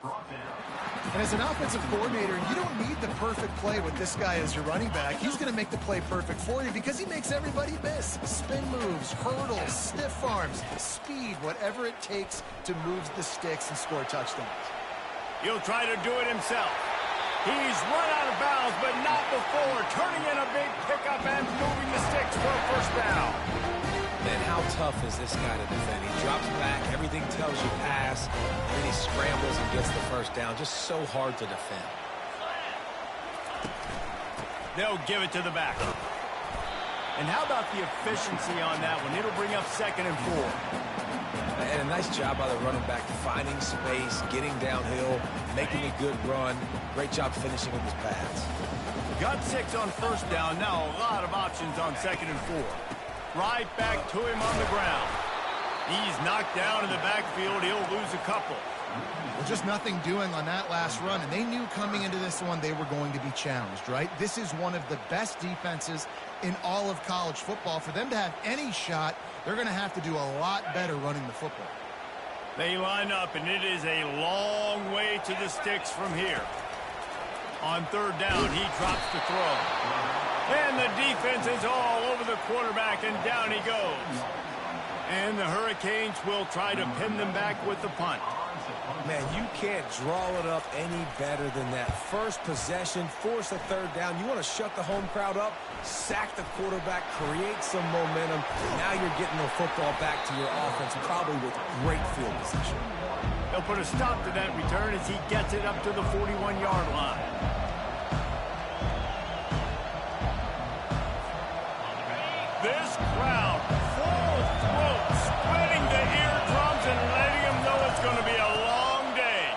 And as an offensive coordinator, you don't need the perfect play with this guy as your running back. He's going to make the play perfect for you because he makes everybody miss. Spin moves, hurdles, stiff arms, speed, whatever it takes to move the sticks and score touchdowns. He'll try to do it himself. He's run out of bounds, but not before turning in a big pickup and moving the sticks for a first down. Man, how tough is this guy to defend? He drops back, everything tells you pass, and then he scrambles and gets the first down. Just so hard to defend. They'll give it to the back. And how about the efficiency on that one? It'll bring up 2nd and 4. And a nice job by the running back, finding space, getting downhill, making a good run. Great job finishing with his pass. Got 6 on first down. Now a lot of options on 2nd and 4. Right back to him on the ground. He's knocked down in the backfield. He'll lose a couple. Well, just nothing doing on that last run, and they knew coming into this one they were going to be challenged, right? This is one of the best defenses in all of college football. For them to have any shot, they're going to have to do a lot better running the football. They line up, and it is a long way to the sticks from here. On 3rd down, he drops the throw. And the defense is all over the quarterback, and down he goes. And the Hurricanes will try to pin them back with the punt. Man, you can't draw it up any better than that. First possession, force a 3rd down. You want to shut the home crowd up, sack the quarterback, create some momentum. Now you're getting the football back to your offense, probably with great field position. They'll put a stop to that return as he gets it up to the 41-yard line. This crowd, full throat, spreading the eardrums and letting them know it's going to be a long day.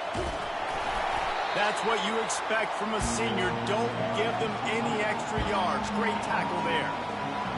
That's what you expect from a senior. Don't give them any extra yards. Great tackle there.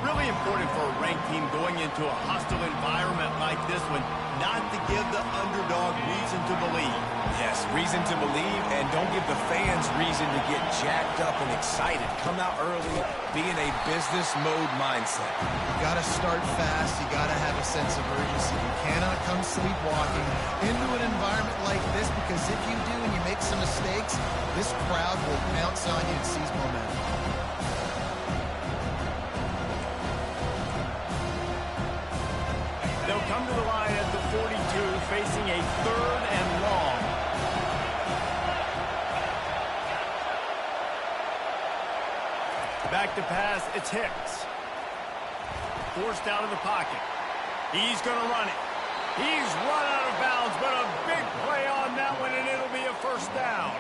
Really important for a ranked team going into a hostile environment like this one, not to give the underdog reason to believe. Yes, reason to believe, and don't give the fans reason to get jacked up and excited. Come out early, be in a business mode mindset. You got to start fast. You got to have a sense of urgency. You cannot come sleepwalking into an environment like this, because if you do and you make some mistakes, this crowd will pounce on you and seize momentum. They'll come to the line at the 42, facing a 3rd and long. Back to pass, it's Hicks. Forced out of the pocket. He's going to run it. He's run out of bounds, but a big play on that one, and it'll be a first down.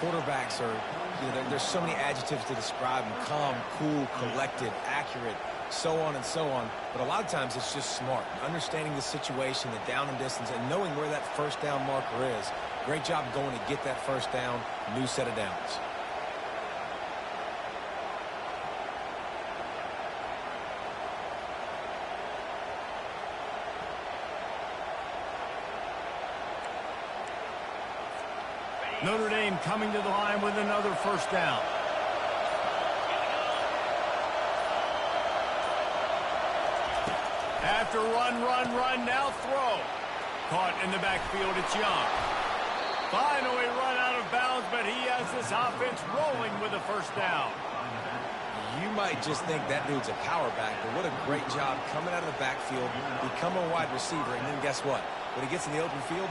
Quarterbacks are, there's so many adjectives to describe them: calm, cool, collected, accurate, so on and so on. But a lot of times it's just smart, understanding the situation, the down and distance, and knowing where that first down marker is. Great job going to get that first down, new set of downs. Notre Dame coming to the line with another first down. After run, now throw. Caught in the backfield, it's Young. Finally run out of bounds, but he has this offense rolling with a first down. You might just think that dude's a power back, but what a great job coming out of the backfield, become a wide receiver, and then guess what? When he gets in the open field,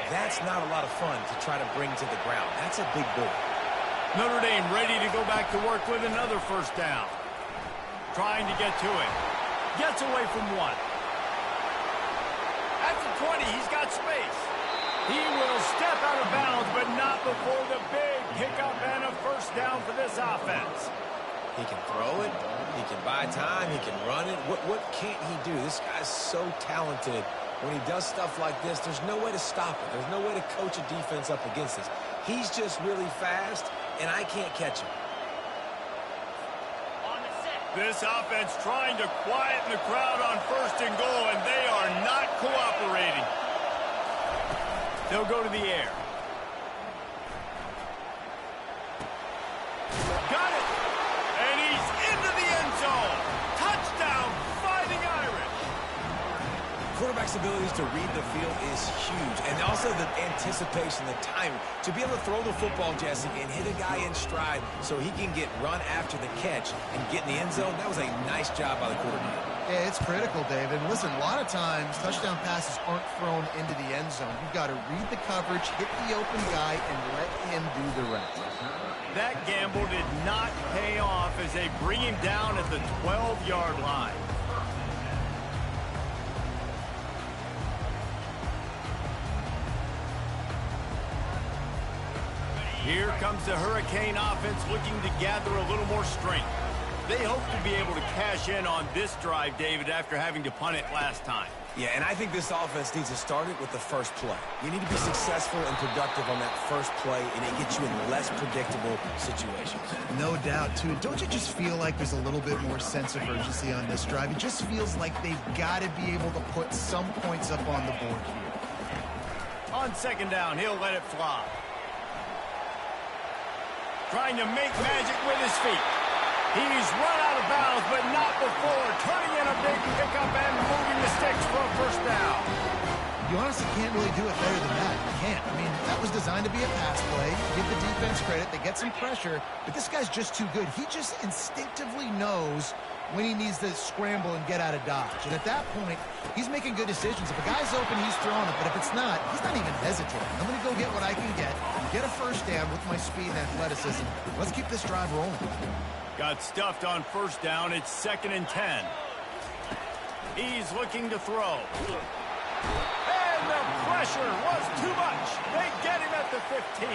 that's not a lot of fun to try to bring to the ground. That's a big boy. Notre Dame ready to go back to work with another first down. Trying to get to it. Gets away from one. At the 20, he's got space. He will step out of bounds, but not before the big pickup and a first down for this offense. He can throw it. He can buy time. He can run it. What can't he do? This guy's so talented. When he does stuff like this, there's no way to stop it. There's no way to coach a defense up against this. He's just really fast, and I can't catch him. This offense trying to quieten the crowd on 1st and goal, and they are not cooperating. They'll go to the air. Got it! And he's into the end zone. Touchdown, Fighting Irish. quarterback's abilities to read the field is huge. And also the anticipation, the timing. To be able to throw the football, Jesse, and hit a guy in stride so he can get run after the catch and get in the end zone, that was a nice job by the quarterback. Yeah, it's critical, David. Listen, a lot of times touchdown passes aren't thrown into the end zone. You've got to read the coverage, hit the open guy, and let him do the rest. That gamble did not pay off as they bring him down at the 12-yard line. Here comes the Hurricane offense looking to gather a little more strength. They hope to be able to cash in on this drive, David, after having to punt it last time. Yeah, and I think this offense needs to start it with the first play. You need to be successful and productive on that first play, and it gets you in less predictable situations. No doubt, too. Don't you just feel like there's a little bit more sense of urgency on this drive? It just feels like they've got to be able to put some points up on the board here. On second down, he'll let it fly. Trying to make magic with his feet. He's run out of bounds, but not before. Turning in a big pickup and moving the sticks for a first down. You honestly can't really do it better than that. You can't. I mean, that was designed to be a pass play. Give the defense credit. They get some pressure, but this guy's just too good. He just instinctively knows when he needs to scramble and get out of dodge. And at that point, he's making good decisions. If a guy's open, he's throwing it. But if it's not, he's not even hesitating. I'm going to go get what I can get a first down with my speed and athleticism. Let's keep this drive rolling. Got stuffed on first down. It's 2nd and 10. He's looking to throw. And the pressure was too much. They get him at the 15.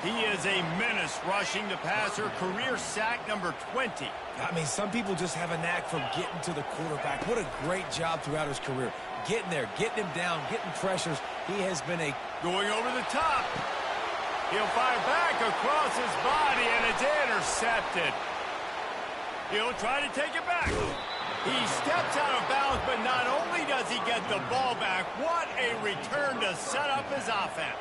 He is a menace rushing the passer. Career sack number 20. I mean, some people just have a knack for getting to the quarterback. What a great job throughout his career. Getting there, getting him down, getting pressures. He has been a... Going over the top. He'll fire back across his body, and it's intercepted. He'll try to take it back. He steps out of bounds, but not only does he get the ball back, what a return to set up his offense.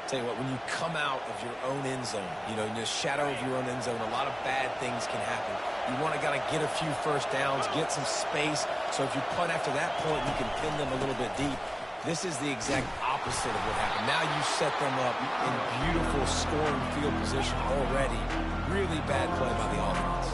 Tell you what, when you come out of your own end zone, you know, in the shadow of your own end zone, a lot of bad things can happen. You want to get a few first downs, get some space, so if you punt after that point, you can pin them a little bit deep. This is the exact opposite of what happened. Now you set them up in beautiful scoring field position already. Really bad play by the offense.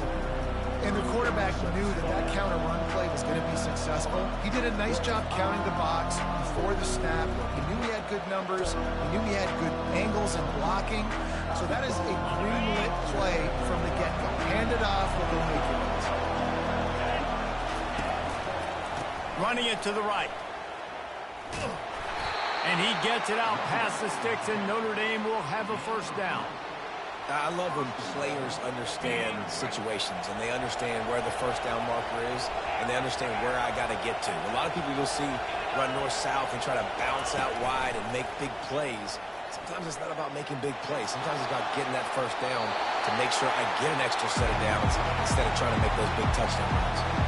And the quarterback knew that counter run play was going to be successful. He did a nice job counting the box before the snap. He knew he had good numbers. He knew he had good angles and blocking. So that is a green-lit play from the get-go. Hand it off, we'll go make it. Running it to the right. And he gets it out past the sticks, and Notre Dame will have a first down. I love when players understand situations, and they understand where the first down marker is, and they understand where I got to get to. A lot of people you'll see run north-south and try to bounce out wide and make big plays. Sometimes it's not about making big plays. Sometimes it's about getting that first down to make sure I get an extra set of downs instead of trying to make those big touchdown runs.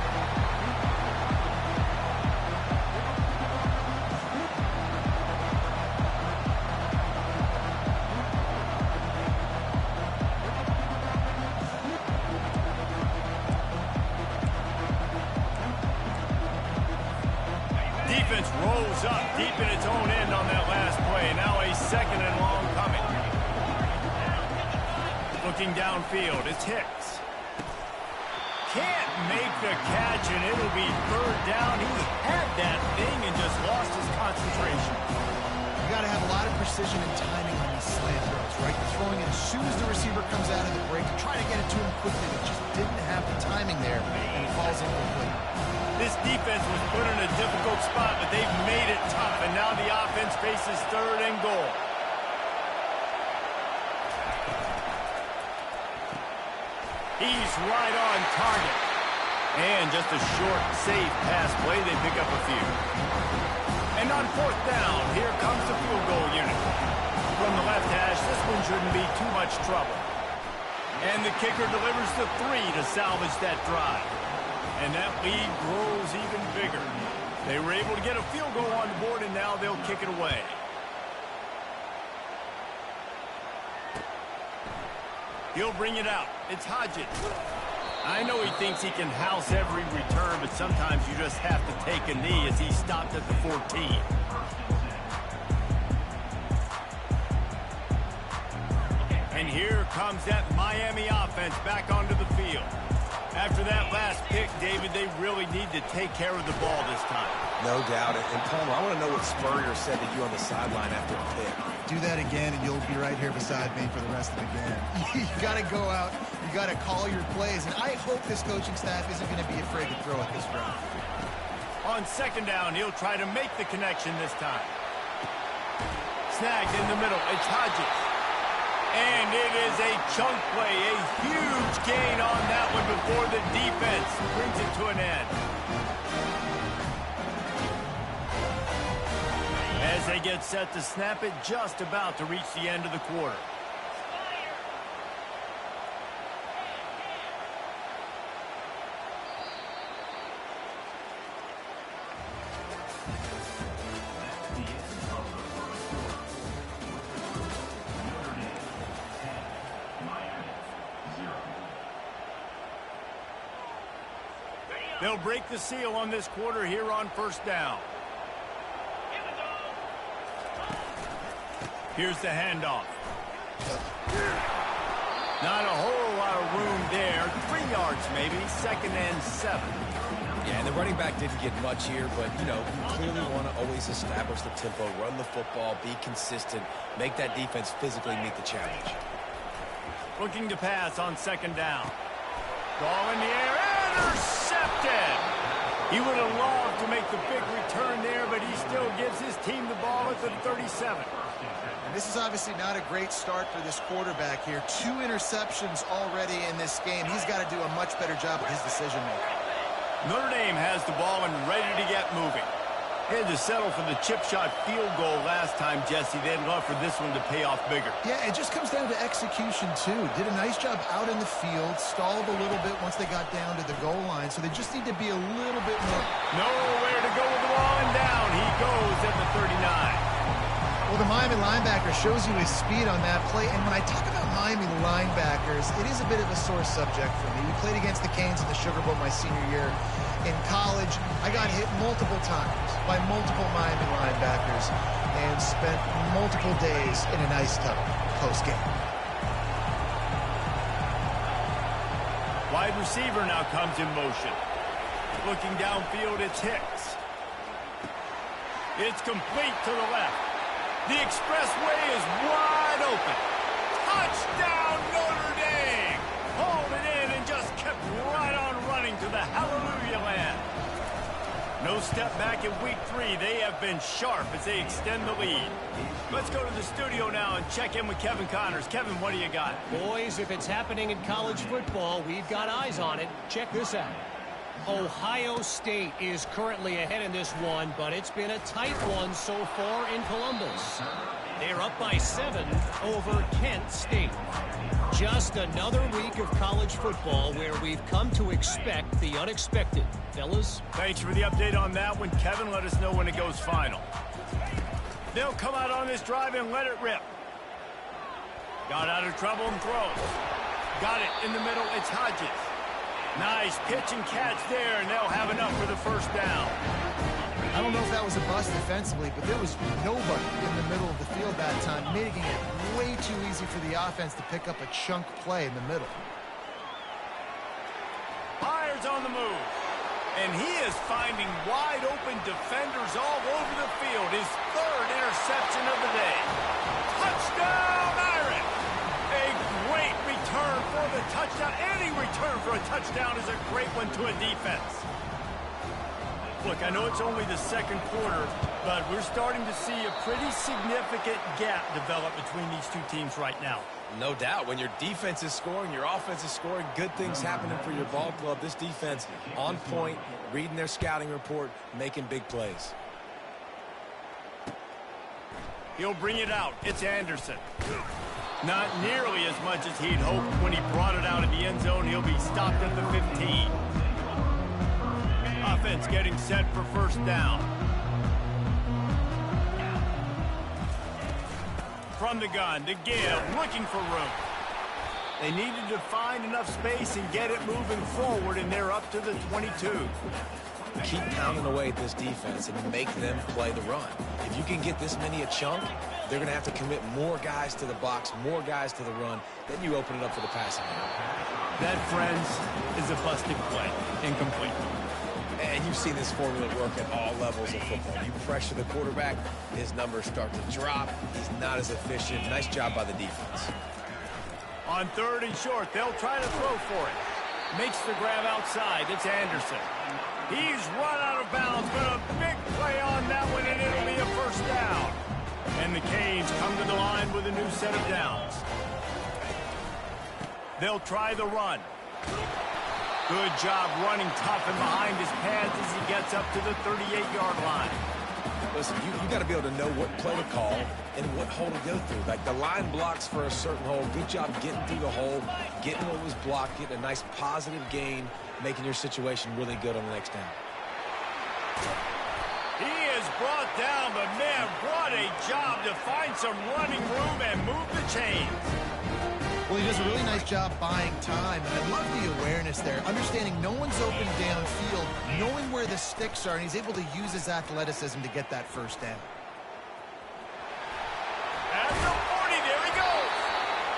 Defense rolls up deep in its own end on that last play. Now a 2nd and long coming. Looking downfield, it's Hicks. Can't make the catch, and it'll be 3rd down. He had that thing and just lost his concentration. You got to have a lot of precision and timing on these slant throws, right? You're throwing it as soon as the receiver comes out of the break. You try to get it to him quickly, but just didn't have the timing there, and it falls incomplete. This defense was put in a difficult spot, but they've made it tough, and now the offense faces 3rd and goal. He's right on target. And just a short, safe pass play. They pick up a few. And on 4th down, here comes the field goal unit. From the left hash, this one shouldn't be too much trouble. And the kicker delivers the 3 to salvage that drive. And that lead grows even bigger. They were able to get a field goal on the board, and now they'll kick it away. He'll bring it out. It's Hodges. I know he thinks he can house every return, but sometimes you just have to take a knee as he stopped at the 14. And here comes that Miami offense back onto the field. After that last pick, David, they really need to take care of the ball this time. No doubt. And Palmer, I want to know what Spurrier said to you on the sideline after the pick. Do that again, and you'll be right here beside me for the rest of the game. You got to go out. You got to call your plays. And I hope this coaching staff isn't going to be afraid to throw at this drive. On second down, he'll try to make the connection this time. Snagged in the middle. It's Hodges. And it is a chunk play, a huge gain on that one before the defense brings it to an end. As they get set to snap it, just about to reach the end of the quarter. They'll break the seal on this quarter here on first down. Here's the handoff. Not a whole lot of room there. 3 yards maybe, 2nd and 7. Yeah, and the running back didn't get much here, but, you know, you clearly want to always establish the tempo, run the football, be consistent, make that defense physically meet the challenge. Looking to pass on 2nd down. Ball in the air, intercepted! He would have loved to make the big return there, but he still gives his team the ball at the 37. And this is obviously not a great start for this quarterback here. 2 interceptions already in this game. He's got to do a much better job with his decision-making. Notre Dame has the ball and ready to get moving. They had to settle for the chip shot field goal last time, Jesse. They'd love for this one to pay off bigger. Yeah, it just comes down to execution, too. Did a nice job out in the field, stalled a little bit once they got down to the goal line, so they just need to be a little bit more. Nowhere to go with the ball, and down he goes at the 39. Well, the Miami linebacker shows you his speed on that play, and when I talk about Miami linebackers, it is a bit of a sore subject for me. We played against the Canes in the Sugar Bowl my senior year. In college, I got hit multiple times by multiple Miami linebackers and spent multiple days in an ice tub post-game. Wide receiver now comes in motion. Looking downfield, it's Hicks. It's complete to the left. The expressway is wide open. Touchdown, Notre Dame! Hauled it in and just kept right on running to the hallelujah land. No step back in week 3. They have been sharp as they extend the lead. Let's go to the studio now and check in with Kevin Connors. Kevin, what do you got? Boys, if it's happening in college football, we've got eyes on it. Check this out. Ohio State is currently ahead in this one, but it's been a tight one so far in Columbus. They're up by 7 over Kent State. Just another week of college football where we've come to expect the unexpected. Fellas? Thanks for the update on that one, Kevin. Let us know when it goes final. They'll come out on this drive and let it rip. Got out of trouble and throws. Got it in the middle. It's Hodges. Nice pitch and catch there, and they'll have enough for the first down. I don't know if that was a bust defensively, but there was nobody in the middle of the field that time, making it way too easy for the offense to pick up a chunk play in the middle. Byers on the move, and he is finding wide open defenders all over the field. His 3rd interception of the day. Touchdown, Irish! A great return for the touchdown. Any return for a touchdown is a great one to a defense. Look, I know it's only the 2nd quarter, but we're starting to see a pretty significant gap develop between these two teams right now. No doubt. When your defense is scoring, your offense is scoring, good things happening for your ball club. This defense on point, reading their scouting report, making big plays. He'll bring it out. It's Anderson. Not nearly as much as he'd hoped when he brought it out of the end zone. He'll be stopped at the 15. Offense getting set for first down. From the gun to give, looking for room. They needed to find enough space and get it moving forward, and they're up to the 22. Keep pounding away at this defense and make them play the run. If you can get this many a chunk, they're going to have to commit more guys to the box, more guys to the run. Then you open it up for the passing game. That, friends, is a busted play. Incomplete. And you've seen this formula work at all levels of football. You pressure the quarterback, his numbers start to drop. He's not as efficient. Nice job by the defense. On 3rd and short, they'll try to throw for it. Makes the grab outside. It's Anderson. He's run out of bounds, but a big play on that one, and it'll be a first down. And the Canes come to the line with a new set of downs. They'll try the run. Good job running tough and behind his pads as he gets up to the 38-yard line. Listen, you got to be able to know what play to call and what hole to go through. Like the line blocks for a certain hole. Good job getting through the hole, getting what was blocked, getting a nice positive gain, making your situation really good on the next down. He is brought down, but man, what a job to find some running room and move the chains. Well, he does a really nice job buying time, and I love the awareness there, understanding no one's open downfield, knowing where the sticks are, and he's able to use his athleticism to get that first down. At the 40, there he goes.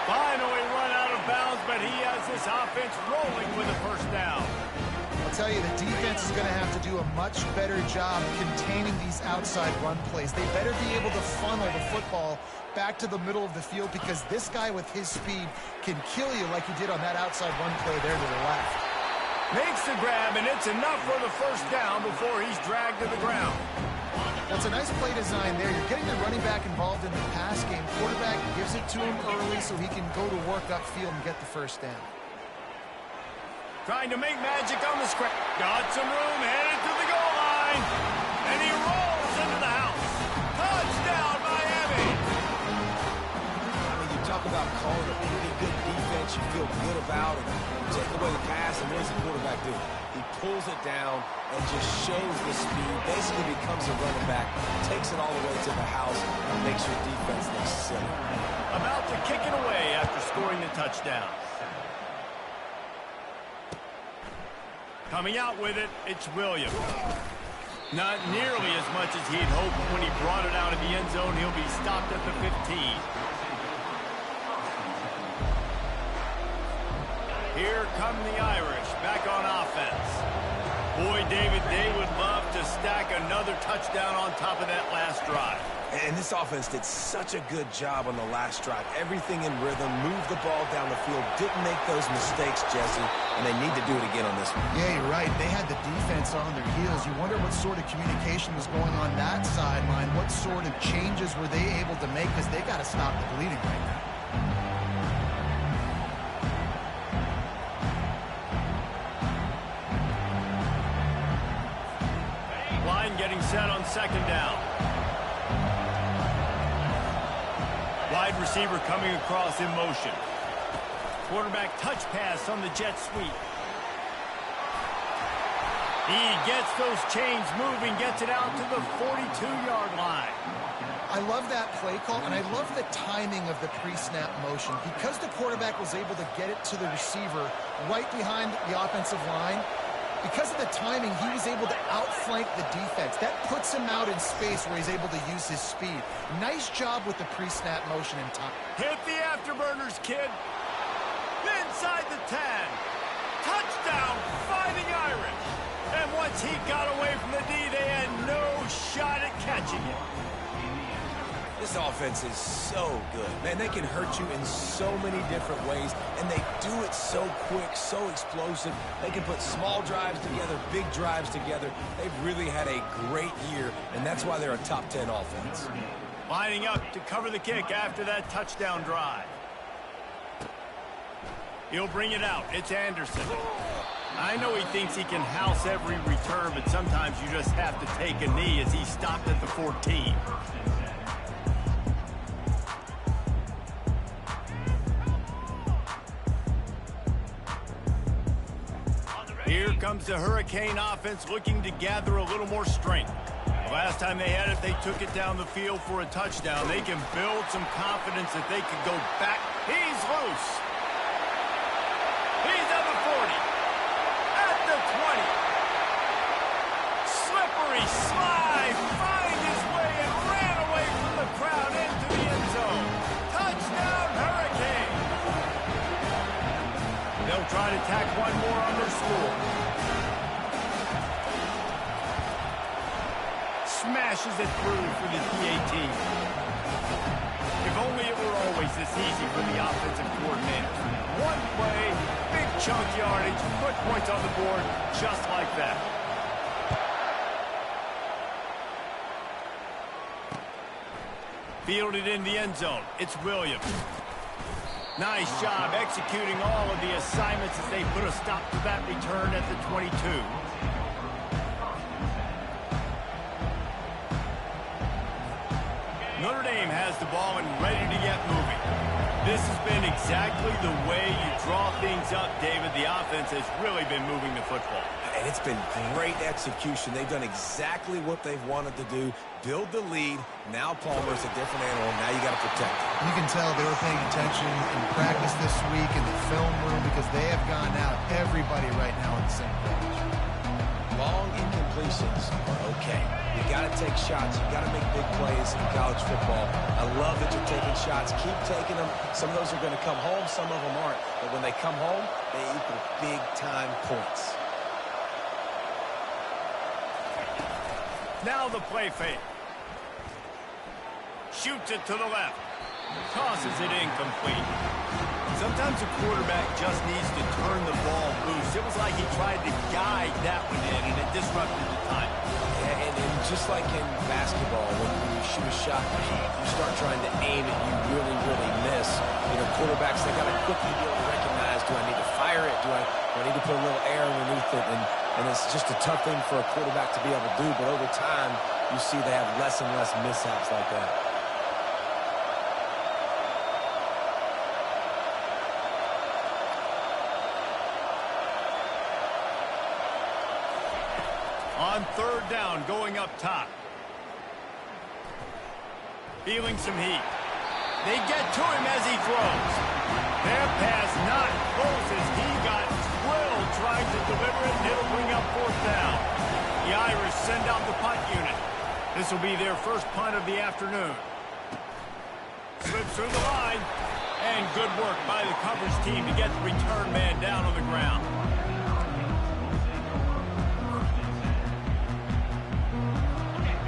Finally run out of bounds, but he has this offense rolling with a first down. I'll tell you, the defense is going to have to do a much better job containing these outside run plays. They better be able to funnel the football back to the middle of the field, because this guy with his speed can kill you like he did on that outside run play there to the left. Makes the grab, and it's enough for the first down before he's dragged to the ground. That's a nice play design there. You're getting the running back involved in the pass game. Quarterback gives it to him early so he can go to work upfield and get the first down. Trying to make magic on the scratch. Got some room, headed to the goal line. And he rolls into the house. Touchdown, Miami. I mean, you talk about calling a pretty good defense you feel good about, and you take away the pass, and what does the quarterback do? He pulls it down and just shows the speed, basically becomes a running back, takes it all the way to the house, and makes your defense look silly. About to kick it away after scoring the touchdown. Coming out with it, it's Williams. Not nearly as much as he'd hoped when he brought it out of the end zone. He'll be stopped at the 15. Here come the Irish back on offense. Boy, David, they would love to stack another touchdown on top of that last drive. And this offense did such a good job on the last drive. Everything in rhythm, moved the ball down the field, didn't make those mistakes, Jesse, and they need to do it again on this one. Yeah, you're right. They had the defense on their heels. You wonder what sort of communication was going on that sideline. What sort of changes were they able to make, because they got to stop the bleeding right now. Line getting set on second down. Wide receiver coming across in motion. Quarterback touch pass on the jet sweep. He gets those chains moving, gets it out to the 42-yard line. I love that play call, and I love the timing of the pre-snap motion. Because the quarterback was able to get it to the receiver right behind the offensive line, because of the timing, he was able to outflank the defense. That puts him out in space where he's able to use his speed. Nice job with the pre-snap motion and time. Hit the afterburners, kid. Inside the 10. Touchdown, Fighting Irish. And once he got away from the D, they had no shot at catching him. This offense is so good. Man, they can hurt you in so many different ways, and they do it so quick, so explosive. They can put small drives together, big drives together. They've really had a great year, and that's why they're a top 10 offense. Lining up to cover the kick after that touchdown drive. He'll bring it out. It's Anderson. I know he thinks he can house every return, but sometimes you just have to take a knee as he stopped at the 14. Here comes the Hurricane offense looking to gather a little more strength. The last time they had it, they took it down the field for a touchdown. They can build some confidence that they could go back. He's loose. smashes it through for the PAT. If only it were always this easy for the offensive coordinator. One play, big chunk yardage, put points on the board just like that. Fielded in the end zone. It's Williams. Nice job executing all of the assignments as they put a stop to that return at the 22. Notre Dame has the ball and ready to get moving. This has been exactly the way you draw things up, David. The offense has really been moving the football. And it's been great execution. They've done exactly what they've wanted to do. Build the lead. Now Palmer's a different animal. Now you got to protect it. You can tell they were paying attention in practice this week in the film room because they have gone out. Everybody right now on the same page. Long incompletions are okay. You got to take shots. You got to make big plays in college football. I love that you're taking shots. Keep taking them. Some of those are going to come home. Some of them aren't. But when they come home, they equal big-time points. Now the play fake. Shoots it to the left. Tosses it incomplete. Sometimes a quarterback just needs to turn the ball loose. It was like he tried to guide that one in, and it disrupted the time. Yeah, and just like in basketball, when you shoot a shot, you start trying to aim it, you really miss. You know, quarterbacks, they got to quickly be able to recognize, do I need to fire it? Do I need to put a little air underneath it? And it's just a tough thing for a quarterback to be able to do, but over time, you see they have less and less mishaps like that. On third down, going up top. Feeling some heat. They get to him as he throws. Their pass not close as he got drilled trying to deliver it, and it'll bring up fourth down. The Irish send out the punt unit. This will be their first punt of the afternoon. Slips through the line. And good work by the coverage team to get the return man down on the ground.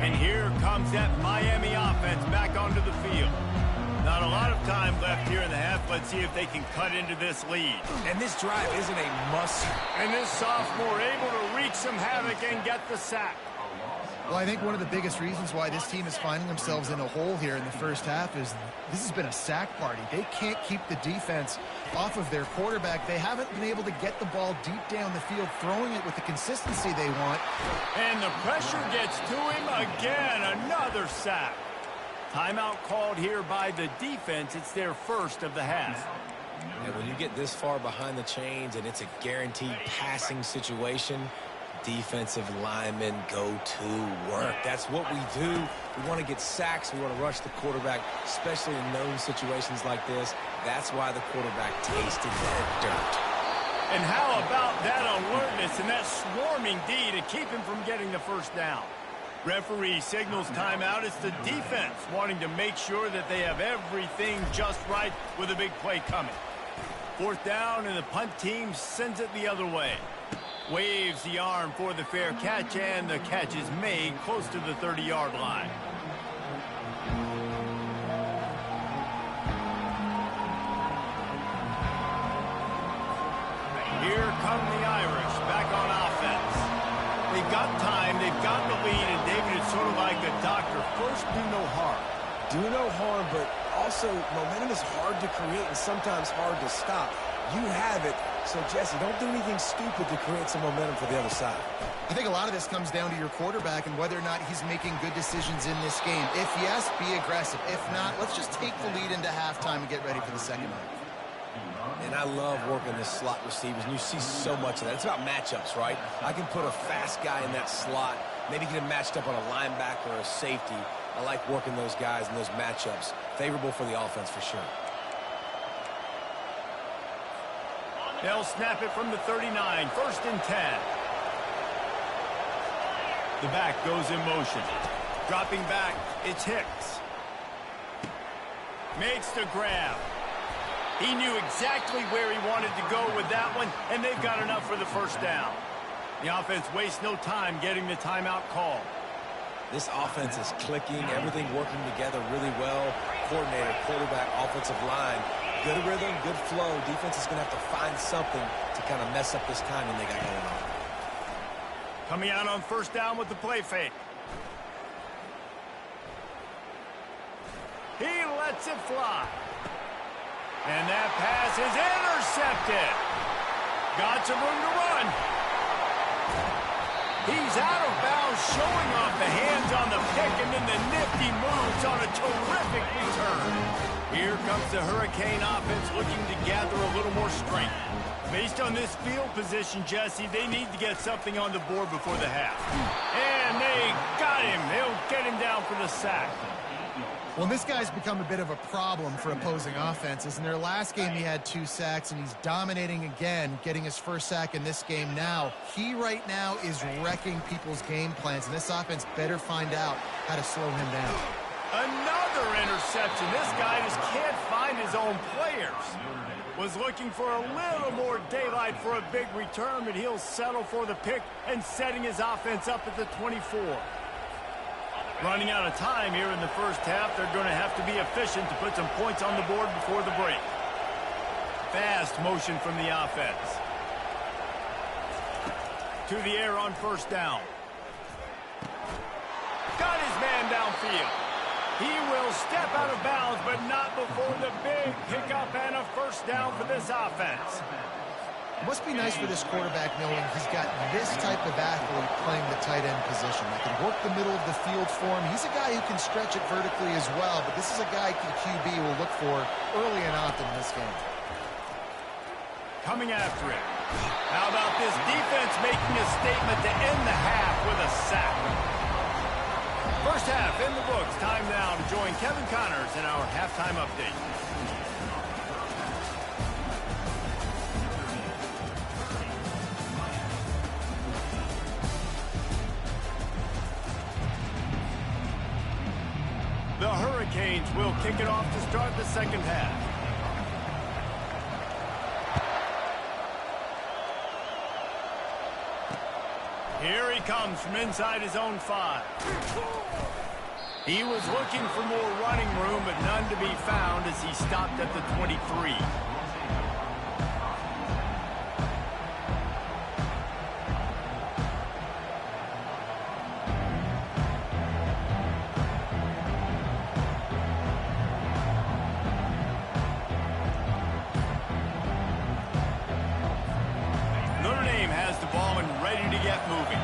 And here comes that Miami offense back onto the field. Not a lot of time left here in the half. Let's see if they can cut into this lead. And this drive isn't a must. And this sophomore able to wreak some havoc and get the sack. Well, I think one of the biggest reasons why this team is finding themselves in a hole here in the first half is this has been a sack party. They can't keep the defense off of their quarterback. They haven't been able to get the ball deep down the field, throwing it with the consistency they want. And the pressure gets to him again. Another sack. Timeout called here by the defense. It's their first of the half. And when you get this far behind the chains and it's a guaranteed passing situation, defensive linemen go to work. That's what we do. We want to get sacks. We want to rush the quarterback, especially in known situations like this. That's why the quarterback tasted that dirt. And how about that alertness and that swarming D to keep him from getting the first down? Referee signals timeout. It's the defense wanting to make sure that they have everything just right with a big play coming. Fourth down, and the punt team sends it the other way. Waves the arm for the fair catch, and the catch is made close to the 30-yard line. Here come the Irish back on offense. They've got time, they've got the lead, and David, it's sort of like a doctor. First, do no harm. Do no harm, but also momentum is hard to create and sometimes hard to stop. You have it, so Jesse, don't do anything stupid to create some momentum for the other side. I think a lot of this comes down to your quarterback and whether or not he's making good decisions in this game. If yes, be aggressive. If not, let's just take the lead into halftime and get ready for the second half. And I love working the slot receivers, and you see so much of that. It's about matchups, right? I can put a fast guy in that slot, maybe get him matched up on a linebacker or a safety. I like working those guys in those matchups. Favorable for the offense for sure. They'll snap it from the 39, first and 10. The back goes in motion. Dropping back, it's Hicks. Makes the grab. He knew exactly where he wanted to go with that one, and they've got enough for the first down. The offense wastes no time getting the timeout call. This offense is clicking, everything working together really well. Coordinator, quarterback, offensive line. Good rhythm, good flow. Defense is going to have to find something to kind of mess up this timing they got going on. Coming out on first down with the play fake. He lets it fly. And that pass is intercepted. Got some room to run. He's out of bounds, showing off the hands on the pick, and then the nifty moves on a terrific return. Here comes the Hurricane offense looking to gather a little more strength. Based on this field position, Jesse, they need to get something on the board before the half. And they got him. They'll get him down for the sack. Well, this guy's become a bit of a problem for opposing offenses. In their last game, he had 2 sacks, and he's dominating again, getting his first sack in this game now. He right now is wrecking people's game plans, and this offense better find out how to slow him down. Another interception. This guy just can't find his own players. Was looking for a little more daylight for a big return, but he'll settle for the pick and setting his offense up at the 24. Running out of time here in the first half. They're going to have to be efficient to put some points on the board before the break. Fast motion from the offense. To the air on first down. Got his man downfield. He will step out of bounds, but not before the big pickup and a first down for this offense. It must be nice for this quarterback knowing he's got this type of athlete playing the tight end position that can work the middle of the field for him. He's a guy who can stretch it vertically as well, but this is a guy the QB will look for early and often in this game. Coming after it. How about this defense making a statement to end the half with a sack? First half in the books. Time now to join Kevin Connors in our halftime update. The Hurricanes will kick it off to start the second half. Here he comes from inside his own 5. He was looking for more running room, but none to be found as he stopped at the 23. Notre Dame has the ball and ready to get moving.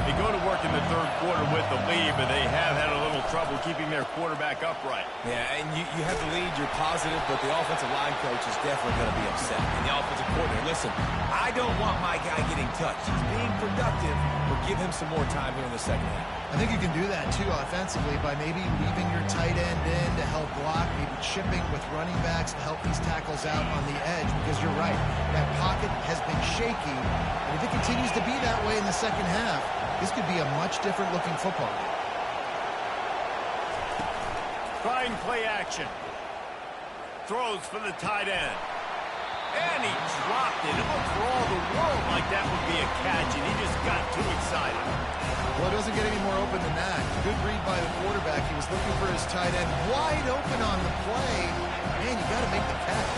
They go to work in the third quarter with the lead, but they have had a little trouble keeping their quarterback upright. Yeah, and you have the lead, you're positive, but the offensive line coach is definitely going to be upset. And the offensive coordinator, listen, I don't want my guy getting touched. He's being productive, but give him some more time here in the second half. I think you can do that, too, offensively, by maybe leaving your tight end in to help block, maybe chipping with running backs to help these tackles out on the edge, because you're right, that pocket has been shaky, and if it continues to be that way in the second half, this could be a much different-looking football game. Trying play action. Throws for the tight end. And he dropped it. It looked for all the world like that would be a catch, and he just got too excited. Well, it doesn't get any more open than that. Good read by the quarterback. He was looking for his tight end wide open on the play. Man, you got to make the catch.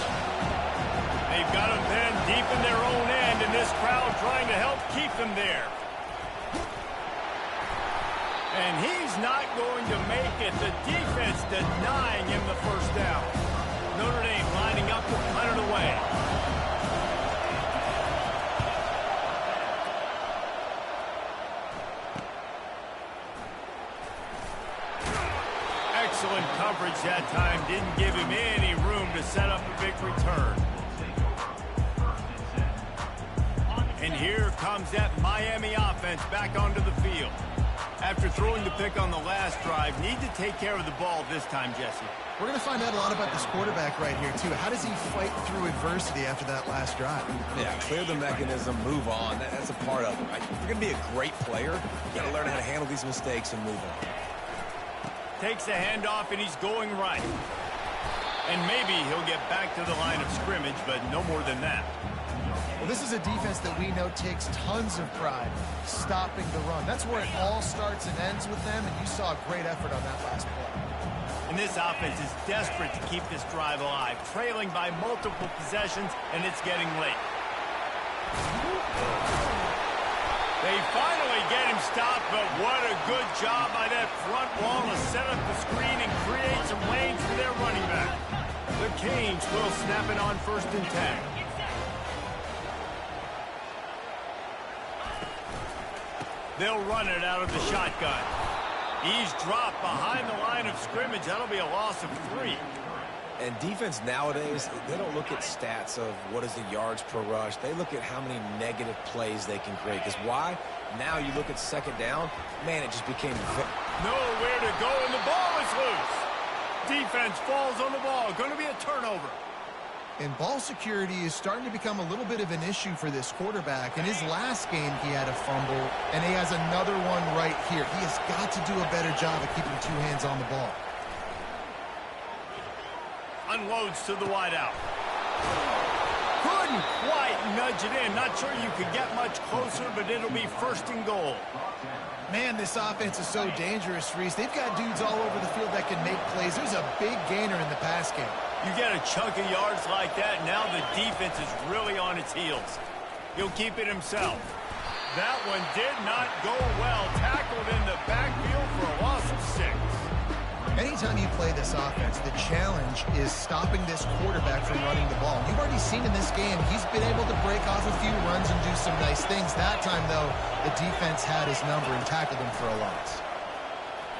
They've got him pinned deep in their own end, and this crowd trying to help keep them there. And he's not going to make it. The defense denying him the first down. Notre Dame lining up to punt it away. Excellent coverage that time. Didn't give him any room to set up a big return. And here comes that Miami offense back onto the field. After throwing the pick on the last drive, need to take care of the ball this time, Jesse. We're going to find out a lot about this quarterback right here, too. How does he fight through adversity after that last drive? Yeah, clear the mechanism, move on. That's a part of it, right? If you're going to be a great player, you got to learn how to handle these mistakes and move on. Takes the handoff, and he's going right. And maybe he'll get back to the line of scrimmage, but no more than that. Well, Well, this is a defense that we know takes tons of pride stopping the run. That's where it all starts and ends with them, and you saw a great effort on that last play. And this offense is desperate to keep this drive alive, trailing by multiple possessions, and it's getting late. They finally get him stopped, but what a good job by that front wall to set up the screen and create some lanes for their running back. The Canes will snap it on 1st and 10. They'll run it out of the shotgun. He's dropped behind the line of scrimmage. That'll be a loss of 3. And defense nowadays, they don't look at stats of what is the yards per rush. They look at how many negative plays they can create. Because why? Now you look at 2nd down, man, it just became nowhere to go, and the ball is loose. Defense falls on the ball. Going to be a turnover. And ball security is starting to become a little bit of an issue for this quarterback. In his last game, he had a fumble, and he has another one right here. He has got to do a better job of keeping 2 hands on the ball. Unloads to the wideout. Couldn't quite nudge it in. Not sure you could get much closer, but it'll be 1st and goal. Man, this offense is so dangerous, Reese. They've got dudes all over the field that can make plays. There's a big gainer in the pass game. You get a chunk of yards like that, now the defense is really on its heels. He'll keep it himself. That one did not go well. Tackled in the backfield for a loss of 6. Anytime you play this offense, the challenge is stopping this quarterback from running the ball. You've already seen in this game, he's been able to break off a few runs and do some nice things. That time, though, the defense had his number and tackled him for a loss.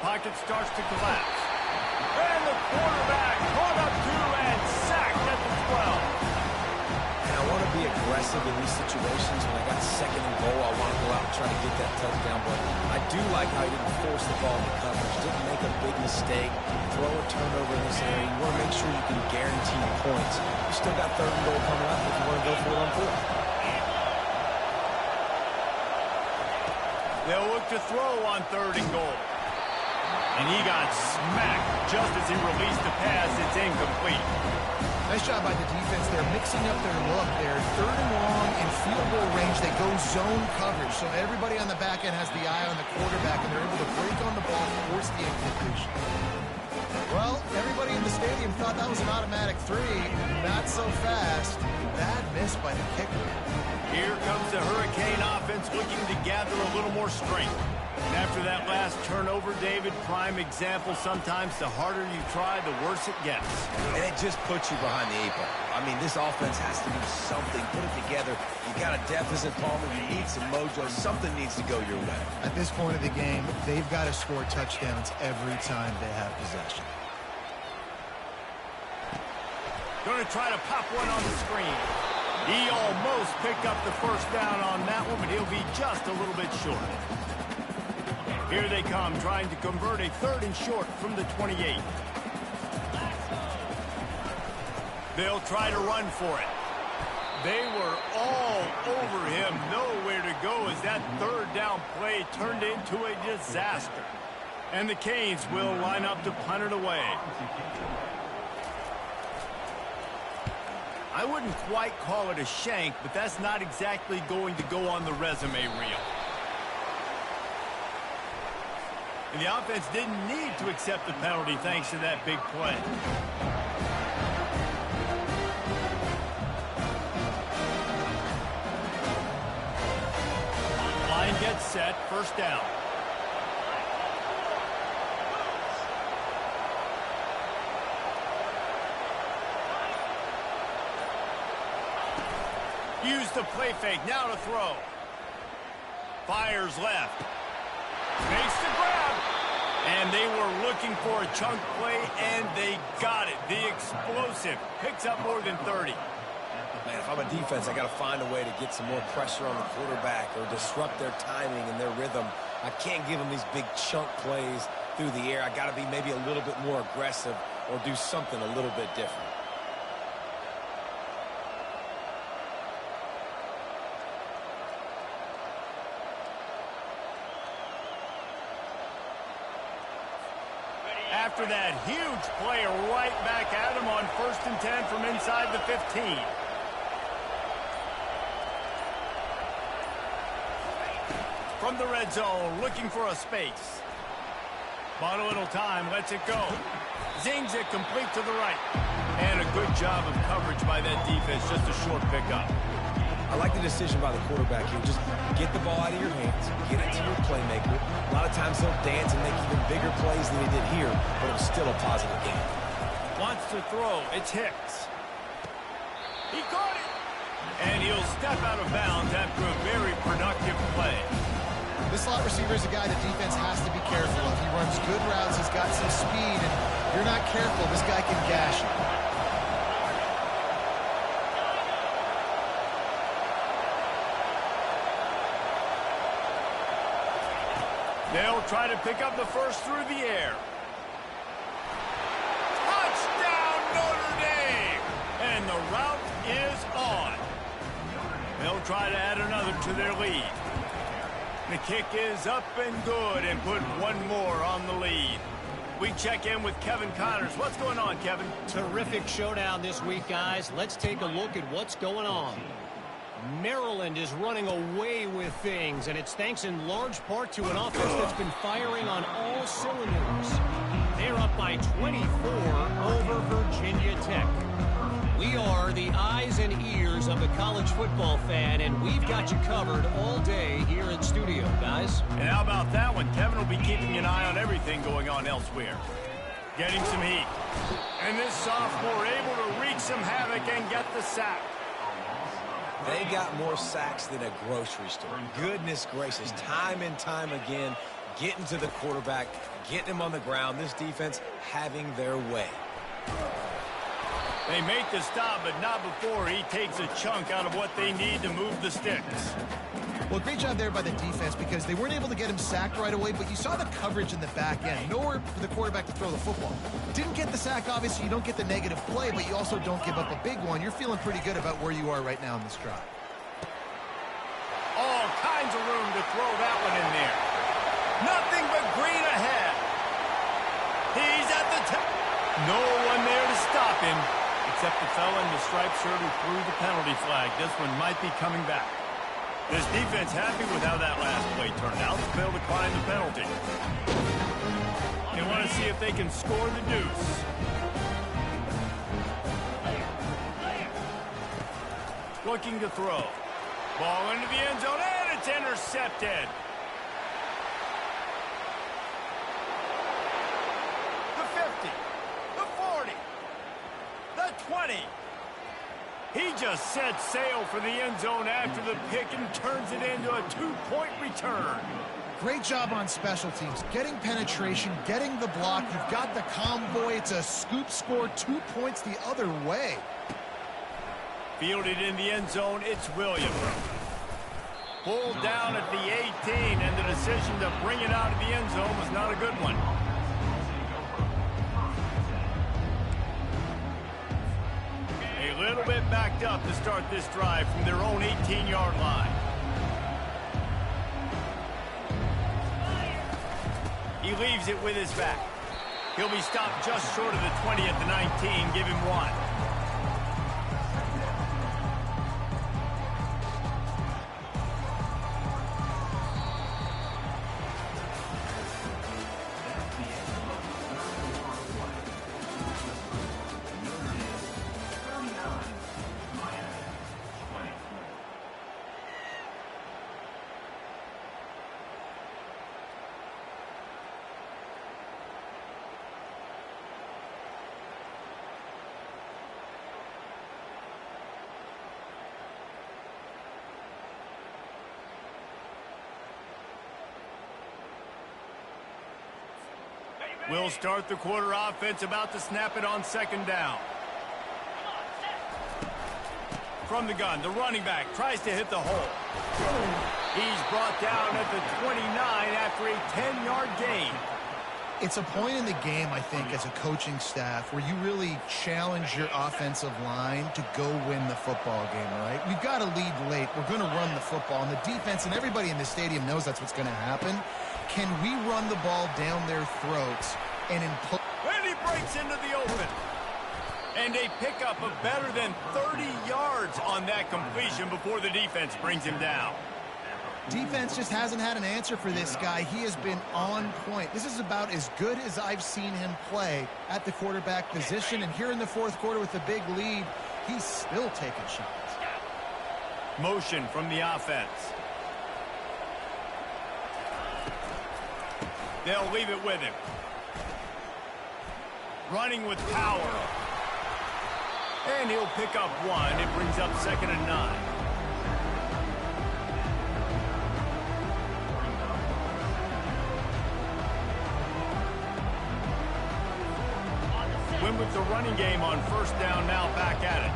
Pocket starts to collapse. And the quarterback brought up 2 and sacked at the 12. And I want to be aggressive in these situations. When I got 2nd and goal, I want to go out and try to get that touchdown. But I do like how he didn't force the ball into coverage, didn't make a big mistake, throw a turnover in this area. You want to make sure you can guarantee points. You still got 3rd and goal coming up if you want to go for it on 4th. They'll look to throw on 3rd and goal. And he got smacked just as he released the pass. It's incomplete. Nice job by the defense. They're mixing up their look. They're 3rd and long in field goal range. They go zone coverage. So everybody on the back end has the eye on the quarterback, and they're able to break on the ball and force the incompletion. Well, everybody in the stadium thought that was an automatic 3. Not so fast. Bad miss by the kicker. Here comes the Hurricane offense looking to gather a little more strength. And after that last turnover, David, prime example, sometimes the harder you try, the worse it gets. And it just puts you behind the 8 ball. I mean, this offense has to do something, put it together. You got a deficit, Palmer. You need some mojo. Something needs to go your way. At this point of the game, they've got to score touchdowns every time they have possession. Going to try to pop one on the screen. He almost picked up the 1st down on that one, but he'll be just a little bit short. Here they come, trying to convert a 3rd and short from the 28. They'll try to run for it. They were all over him, nowhere to go as that 3rd down play turned into a disaster. And the Canes will line up to punt it away. I wouldn't quite call it a shank, but that's not exactly going to go on the resume reel. And the offense didn't need to accept the penalty thanks to that big play. Line gets set, 1st down. Use the play fake, now to throw. Fires left. Makes the grab. And they were looking for a chunk play, and they got it. The explosive picks up more than 30. Man, if I'm a defense, I got to find a way to get some more pressure on the quarterback or disrupt their timing and their rhythm. I can't give them these big chunk plays through the air. I got to be maybe a little bit more aggressive or do something a little bit different. After that huge play, right back at him on 1st and 10 from inside the 15. from the red zone, looking for a space. Bought a little time, lets it go. Zings it complete to the right. And a good job of coverage by that defense, just a short pickup. I like the decision by the quarterback here. Just get the ball out of your hands, get it to your playmaker. A lot of times he'll dance and make even bigger plays than he did here, but it was still a positive game. Wants to throw. It's Hicks. He caught it. And he'll step out of bounds after a very productive play. This slot receiver is a guy the defense has to be careful of. He runs good routes. He's got some speed. And if you're not careful, this guy can gash you. They'll try to pick up the first through the air. Touchdown, Notre Dame! And the route is on. They'll try to add another to their lead. The kick is up and good and put one more on the lead. We check in with Kevin Connors. What's going on, Kevin? Terrific showdown this week, guys. Let's take a look at what's going on. Maryland is running away with things, and it's thanks in large part to an offense that's been firing on all cylinders. They're up by 24 over Virginia Tech. We are the eyes and ears of the college football fan, and we've got you covered all day here in studio, guys. And how about that one? Kevin will be keeping an eye on everything going on elsewhere. Getting some heat. And this sophomore able to wreak some havoc and get the sack. They got more sacks than a grocery store. Goodness gracious, time and time again, getting to the quarterback, getting him on the ground. This defense having their way. They make the stop, but not before he takes a chunk out of what they need to move the sticks. Well, great job there by the defense because they weren't able to get him sacked right away, but you saw the coverage in the back end. Nowhere for the quarterback to throw the football. Didn't get the sack, obviously. You don't get the negative play, but you also don't give up a big one. You're feeling pretty good about where you are right now in this drive. All kinds of room to throw that one in there. Nothing but green ahead. He's at the top. No one there to stop him, except the fella in the striped shirt who threw the penalty flag. This one might be coming back. This defense happy with how that last play turned out. They'll decline the penalty. They want to see if they can score the deuce. Looking to throw. Ball into the end zone, and it's intercepted. The 50. The 40. The 20. He just set sail for the end zone after the pick and turns it into a 2-point return. Great job on special teams. Getting penetration, getting the block. You've got the convoy. It's a scoop score, 2 points the other way. Fielded in the end zone, it's Williams. Pulled down at the 18, and the decision to bring it out of the end zone was not a good one. A little bit backed up to start this drive from their own 18-yard line. He leaves it with his back. He'll be stopped just short of the 20 at the 19. Give him one. We'll start the quarter offense, about to snap it on second down. From the gun, the running back tries to hit the hole. He's brought down at the 29 after a 10-yard gain. It's a point in the game, I think, as a coaching staff where you really challenge your offensive line to go win the football game, right? We've got to lead late. We're going to run the football, and the defense and everybody in the stadium knows that's what's going to happen. Can we run the ball down their throats and And he breaks into the open. And a pickup of better than 30 yards on that completion before the defense brings him down. Defense just hasn't had an answer for this guy. He has been on point. This is about as good as I've seen him play at the quarterback position. And here in the fourth quarter with the big lead, he's still taking shots. Motion from the offense. They'll leave it with him. Running with power. And he'll pick up one. It brings up 2nd and 9. Win with the running game on 1st down, now back at it.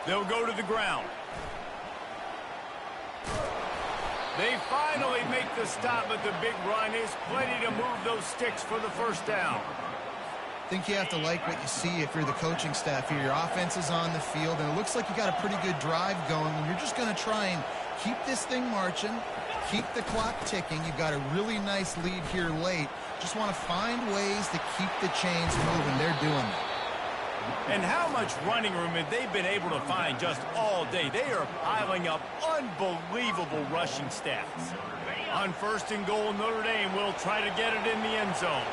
They'll go to the ground. They finally make the stop, but the big run is plenty to move those sticks for the 1st down. I think you have to like what you see if you're the coaching staff here. Your offense is on the field, and it looks like you got a pretty good drive going, and you're just going to try and keep this thing marching, keep the clock ticking. You've got a really nice lead here late. Just want to find ways to keep the chains moving. They're doing that. And how much running room have they been able to find just all day? They are piling up unbelievable rushing stats. On 1st and goal, Notre Dame will try to get it in the end zone.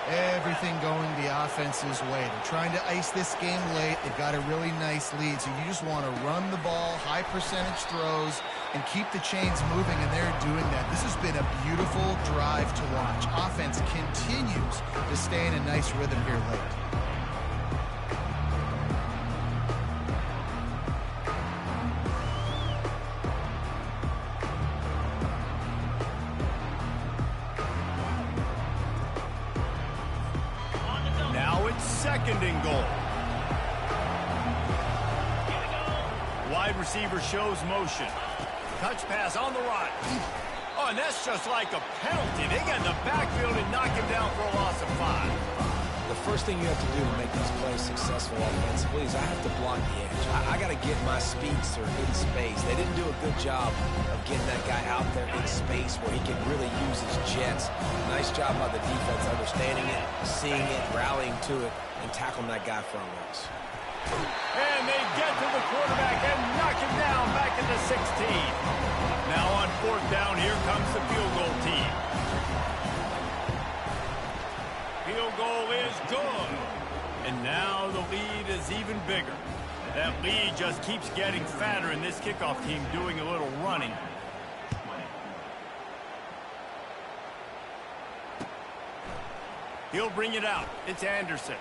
Everything going the offense's way. They're trying to ice this game late. They've got a really nice lead, so you just want to run the ball, high percentage throws, and keep the chains moving, and they're doing that. This has been a beautiful drive to watch. Offense continues to stay in a nice rhythm here late. Now it's 2nd and goal. Wide receiver shows motion. Touch pass on the right. Oh, and that's just like a penalty. They get in the backfield and knock him down for a loss of 5. The first thing you have to do to make these plays successful offensively is I have to block the edge. I got to get my speedster in space. They didn't do a good job of getting that guy out there in space where he can really use his jets. Nice job by the defense understanding it, seeing it, rallying to it, and tackling that guy for a loss. And they get to the quarterback and knock him down back at the 16. Now on 4th down, here comes the field goal team. Field goal is good. And now the lead is even bigger. That lead just keeps getting fatter, and this kickoff team doing a little running. He'll bring it out. It's Anderson.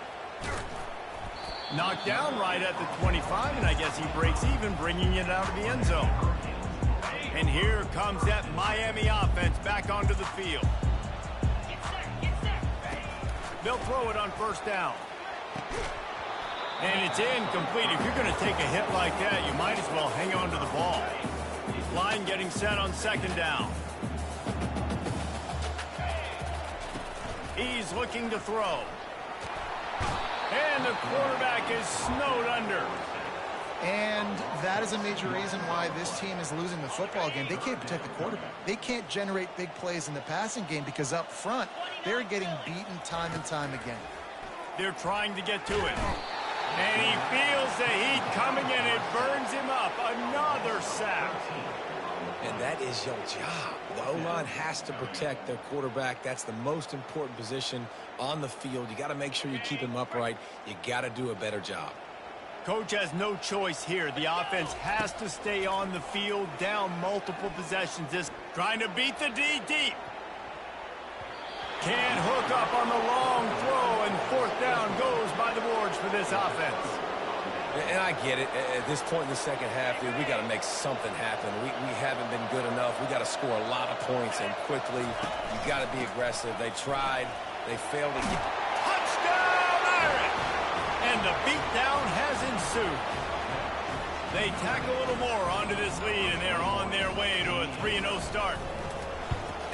Knocked down right at the 25, and I guess he breaks even, bringing it out of the end zone. And here comes that Miami offense back onto the field. They'll throw it on 1st down. And it's incomplete. If you're going to take a hit like that, you might as well hang on to the ball. Line getting set on 2nd down. He's looking to throw. And the quarterback is snowed under. And that is a major reason why this team is losing the football game. They can't protect the quarterback. They can't generate big plays in the passing game because up front, they're getting beaten time and time again. They're trying to get to it. And he feels the heat coming, and it burns him up. Another sack. And that is your job. The O-line has to protect their quarterback. That's the most important position on the field. You got to make sure you keep him upright. You got to do a better job. Coach has no choice here. The offense has to stay on the field, down multiple possessions. This trying to beat the D deep. Can't hook up on the long throw, and 4th down goes by the boards for this offense. And I get it. At this point in the second half, dude, we got to make something happen. We haven't been good enough. We got to score a lot of points, and quickly. You got to be aggressive. They tried. They failed to get... Touchdown, Irish! And the beatdown has ensued. They tack a little more onto this lead, and they're on their way to a 3-0 start.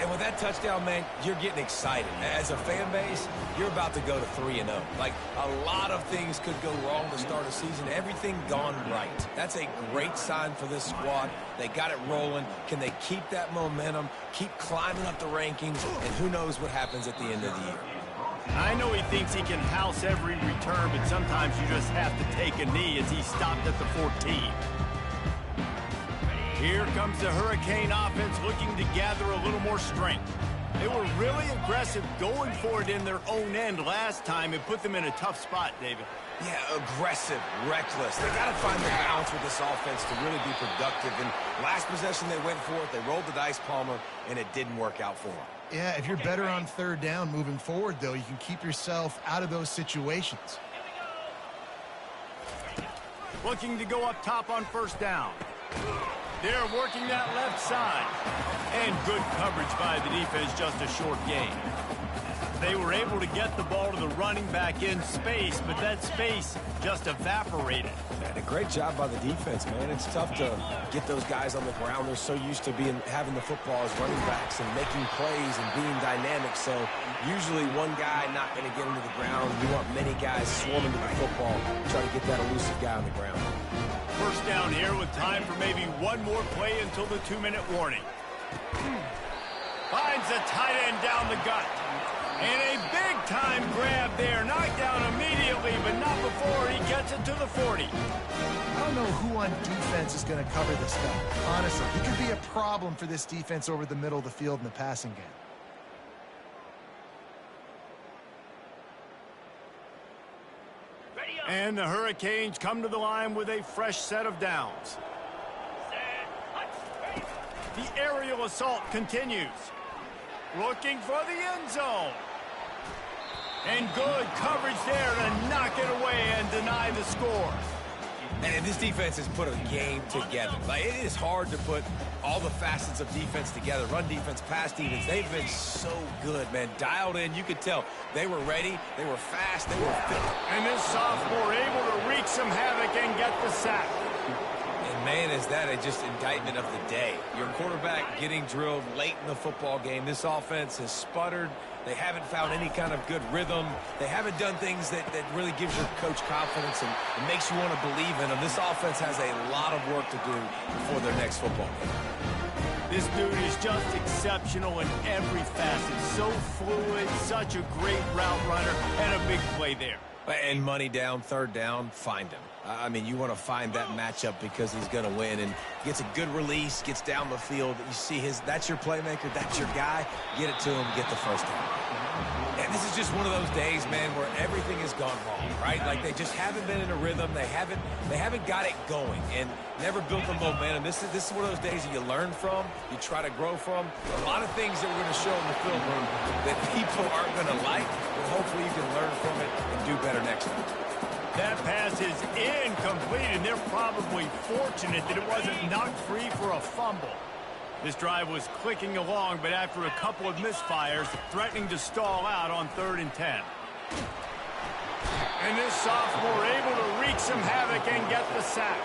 And with that touchdown, man, you're getting excited. As a fan base, you're about to go to 3-0. Like, a lot of things could go wrong to start a season. Everything gone right. That's a great sign for this squad. They got it rolling. Can they keep that momentum, keep climbing up the rankings, and who knows what happens at the end of the year? I know he thinks he can house every return, but sometimes you just have to take a knee as he stopped at the 14. Here comes the Hurricane offense looking to gather a little more strength. They were really aggressive going for it in their own end last time. It put them in a tough spot, David. Yeah, aggressive, reckless. They got to find the balance with this offense to really be productive. And last possession they went for it, they rolled the dice, Palmer, and it didn't work out for them. Yeah, if you're better on third down moving forward, though, you can keep yourself out of those situations. Looking to go up top on first down. They're working that left side. And good coverage by the defense, just a short gain. They were able to get the ball to the running back in space, but that space just evaporated. And a great job by the defense, man. It's tough to get those guys on the ground. They're so used to having the football as running backs and making plays and being dynamic. So usually one guy not going to get into the ground. You want many guys swarming to the football, try to get that elusive guy on the ground. First down here with time for maybe one more play until the 2-minute warning. Finds the tight end down the gut. And a big-time grab there. Knocked down immediately, but not before he gets it to the 40. I don't know who on defense is going to cover this guy. Honestly, he could be a problem for this defense over the middle of the field in the passing game. And the Hurricanes come to the line with a fresh set of downs. The aerial assault continues. Looking for the end zone. And good coverage there to knock it away and deny the score. And this defense has put a game together. Like, it is hard to put all the facets of defense together. Run defense, pass defense. They've been so good, man. Dialed in. You could tell they were ready. They were fast. They were fit. And this sophomore able to wreak some havoc and get the sack. And, man, is that just indictment of the day. Your quarterback getting drilled late in the football game. This offense has sputtered. They haven't found any kind of good rhythm. They haven't done things that really gives your coach confidence and makes you want to believe in them. This offense has a lot of work to do before their next football game. This dude is just exceptional in every facet. So fluid, such a great route runner, and a big play there. And money down, third down, find him. I mean, you want to find that matchup because he's going to win and gets a good release, gets down the field. You see that's your playmaker, that's your guy. Get it to him, get the first down. And this is just one of those days, man, where everything has gone wrong, right? Like they just haven't been in a rhythm. They haven't got it going and never built the momentum. This is one of those days that you learn from, you try to grow from. A lot of things that we're going to show in the film room that people aren't going to like, but hopefully you can learn from it and do better next time. That pass is incomplete, and they're probably fortunate that it wasn't knocked free for a fumble. This drive was clicking along, but after a couple of misfires, threatening to stall out on 3rd and 10. And this sophomore able to wreak some havoc and get the sack.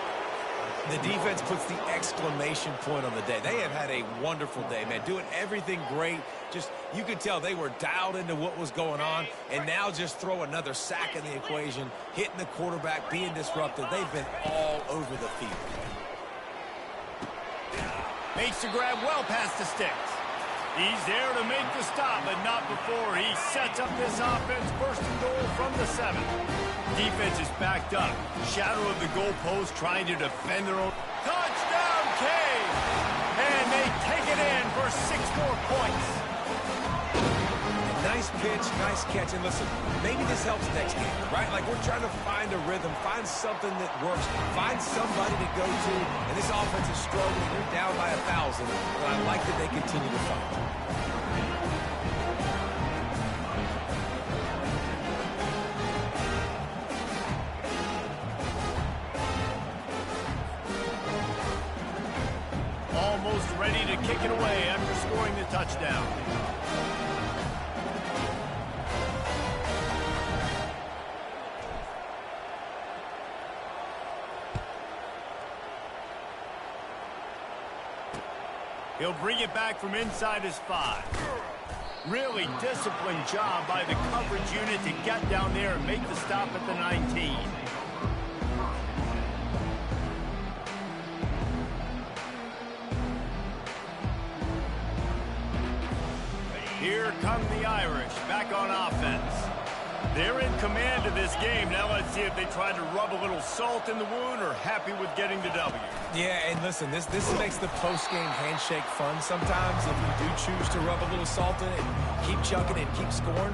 The defense puts the exclamation point on the day. They have had a wonderful day, man, doing everything great. Just, you could tell they were dialed into what was going on, and now just throw another sack in the equation, hitting the quarterback, being disrupted. They've been all over the field. Makes the grab well past the sticks. He's there to make the stop, but not before he sets up this offense. First and goal from the 7. Defense is backed up. Shadow of the goalpost trying to defend their own. Touchdown, Cave! And they take it in for 6 more points. Nice pitch, nice catch. And listen, maybe this helps next game, right? Like we're trying to find a rhythm, find something that works, find somebody to go to. And this offense is struggling. They're down by 1,000, but I like that they continue to fight. Almost ready to kick it away after scoring the touchdown. He'll bring it back from inside his 5. Really disciplined job by the coverage unit to get down there and make the stop at the 19. Here come the Irish back on offense. They're in command of this game. Now let's see if they try to rub a little salt in the wound or happy with getting the W. Yeah, and listen, this makes the post-game handshake fun sometimes. If you do choose to rub a little salt in it and keep chucking and keep scoring,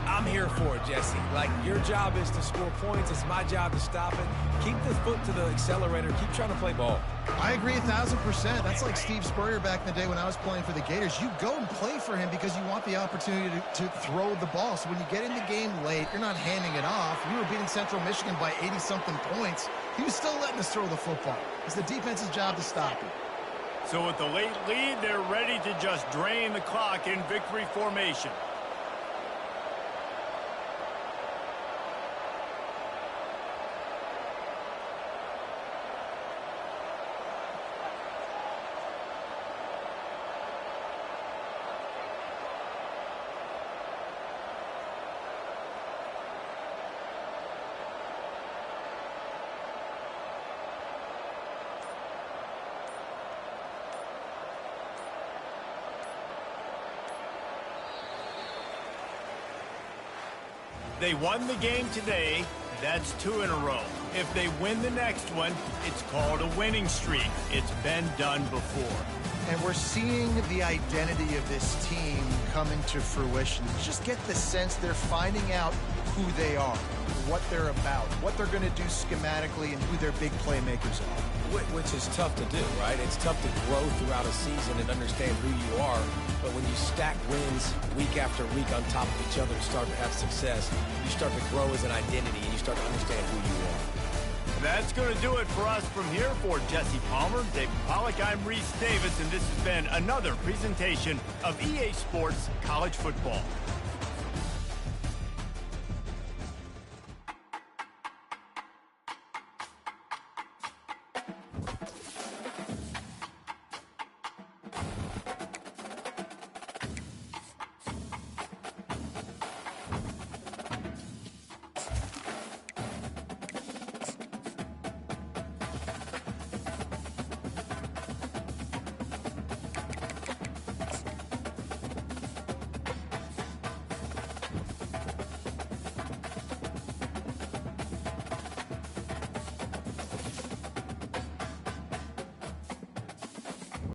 I'm here for it, Jesse. Like, your job is to score points. It's my job to stop it. Keep the foot to the accelerator. Keep trying to play ball. I agree 1,000%. That's like Steve Spurrier back in the day when I was playing for the Gators. You go and play for him because you want the opportunity to throw the ball. So when you get in the game late, you're not handing it off. We were beating Central Michigan by 80-something points. He was still letting us throw the football. It's the defense's job to stop it. So with the late lead, they're ready to just drain the clock in victory formation. They won the game today. That's 2 in a row. If they win the next one, it's called a winning streak. It's been done before. And we're seeing the identity of this team come into fruition. You just get the sense they're finding out who they are, what they're about, what they're going to do schematically, and who their big playmakers are. Which is tough to do, right? It's tough to grow throughout a season and understand who you are. But when you stack wins week after week on top of each other and start to have success, you start to grow as an identity and you start to understand who you are. That's going to do it for us from here. For Jesse Palmer, David Pollack, I'm Reese Davis, and this has been another presentation of EA Sports College Football.